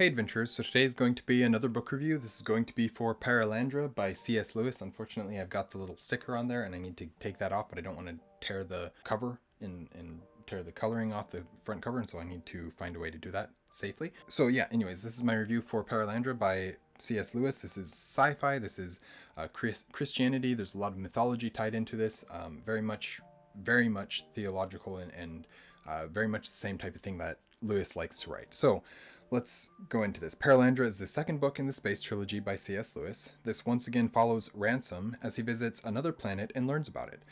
Hey adventurers, so today is going to be another book review. This is going to be for Perelandra by C.S. Lewis. Unfortunately, I've got the little sticker on there and I need to take that off, but I don't want to tear the cover and tear the coloring off the front cover, and so I need to find a way to do that safely. So yeah, anyways, this is my review for Perelandra by C.S. Lewis. This is sci-fi, this is Christianity. There's a lot of mythology tied into this, very much theological and very much the same type of thing that Lewis likes to write. So let's go into this. Perelandra is the second book in the Space Trilogy by C.S. Lewis. This once again follows Ransom as he visits another planet and learns about it.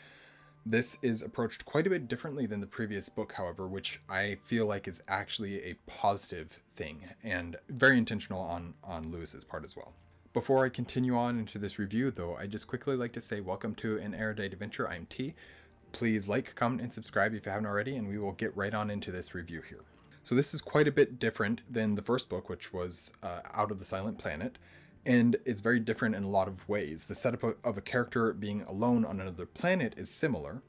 This is approached quite a bit differently than the previous book, however, which I feel like is actually a positive thing and very intentional on Lewis's part as well. Before I continue on into this review, though, I just quickly like to say welcome to an Erudite Adventure. I'm T. Please like, comment, and subscribe if you haven't already, and we will get right on into this review here. So this is quite a bit different than the first book, which was Out of the Silent Planet, and it's very different in a lot of ways. The setup of a character being alone on another planet is similar,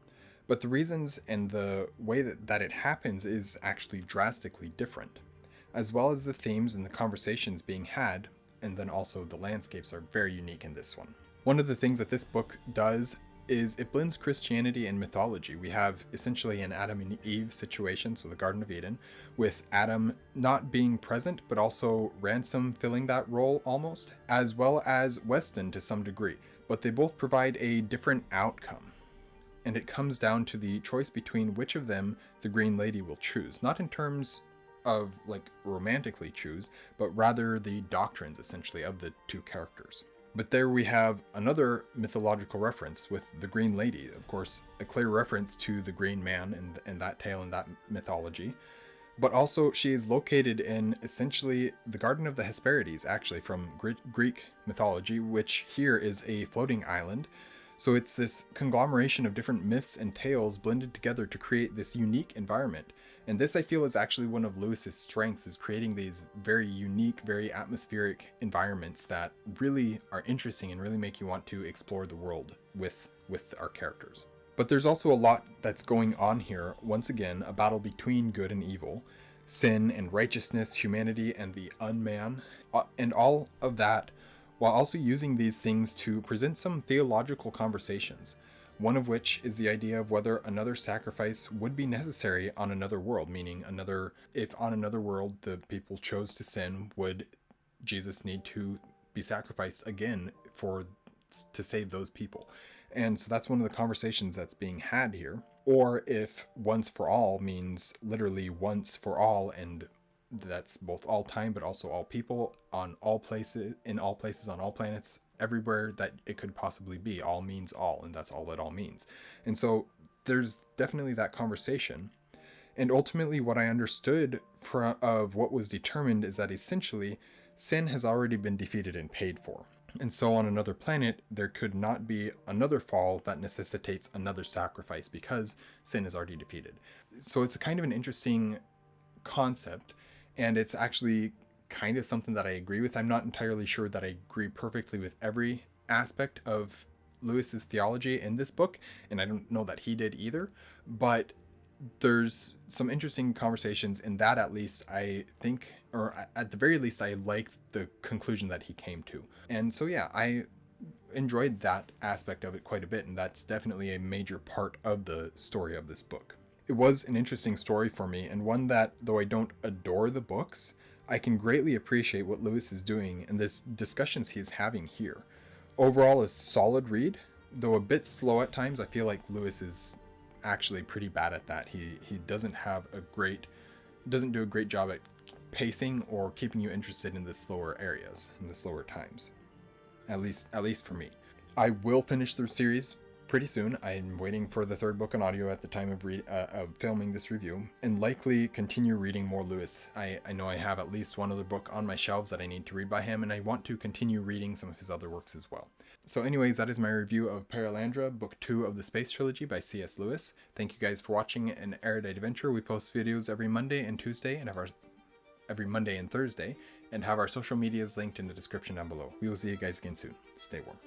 but the reasons and the way that it happens is actually drastically different, as well as the themes and the conversations being had, and then also the landscapes are very unique in this one. One of the things that this book does is it blends Christianity and mythology. We have essentially an Adam and Eve situation, so the Garden of Eden, with Adam not being present, but also Ransom filling that role almost, as well as Weston to some degree. But they both provide a different outcome. And it comes down to the choice between which of them the Green Lady will choose. Not in terms of like romantically choose, but rather the doctrines essentially of the two characters. But there we have another mythological reference with the Green Lady, of course, a clear reference to the Green Man and that tale and that mythology. But also she is located in essentially the Garden of the Hesperides, actually from Greek mythology, which here is a floating island. So it's this conglomeration of different myths and tales blended together to create this unique environment. And this, I feel, is actually one of Lewis's strengths, is creating these very unique, very atmospheric environments that really are interesting and really make you want to explore the world with our characters. But there's also a lot that's going on here. Once again, a battle between good and evil, sin and righteousness, humanity and the unman, and all of that, while also using these things to present some theological conversations. One of which is the idea of whether another sacrifice would be necessary on another world, meaning if on another world the people chose to sin, would Jesus need to be sacrificed again to save those people? And so that's one of the conversations that's being had here. Or if once for all means literally once for all, and that's both all time but also all people on all places, in all places, on all planets, everywhere that it could possibly be. All means all, and that's all it all means. And so there's definitely that conversation. And ultimately what I understood of what was determined is that essentially sin has already been defeated and paid for. And so on another planet, there could not be another fall that necessitates another sacrifice because sin is already defeated. So it's a kind of an interesting concept, and it's actually kind of something that I agree with. I'm not entirely sure that I agree perfectly with every aspect of Lewis's theology in this book, and I don't know that he did either, but there's some interesting conversations in that, at least I think, or at the very least I liked the conclusion that he came to. And so yeah, I enjoyed that aspect of it quite a bit, and that's definitely a major part of the story of this book. It was an interesting story for me, and one that, though I don't adore the books, I can greatly appreciate what Lewis is doing and the discussions he's having here. Overall, a solid read, though a bit slow at times. I feel like Lewis is actually pretty bad at that. He doesn't do a great job at pacing or keeping you interested in the slower areas, in the slower times. At least for me. I will finish the series pretty soon. I'm waiting for the third book on audio at the time of filming this review, and likely continue reading more Lewis. I know I have at least one other book on my shelves that I need to read by him, and I want to continue reading some of his other works as well. So anyways, that is my review of Perelandra, book 2 of the Space Trilogy by C.S. Lewis. Thank you guys for watching an Erudite Adventure. We post videos every Monday and Tuesday, and every Monday and Thursday, and have our social medias linked in the description down below. We will see you guys again soon. Stay warm.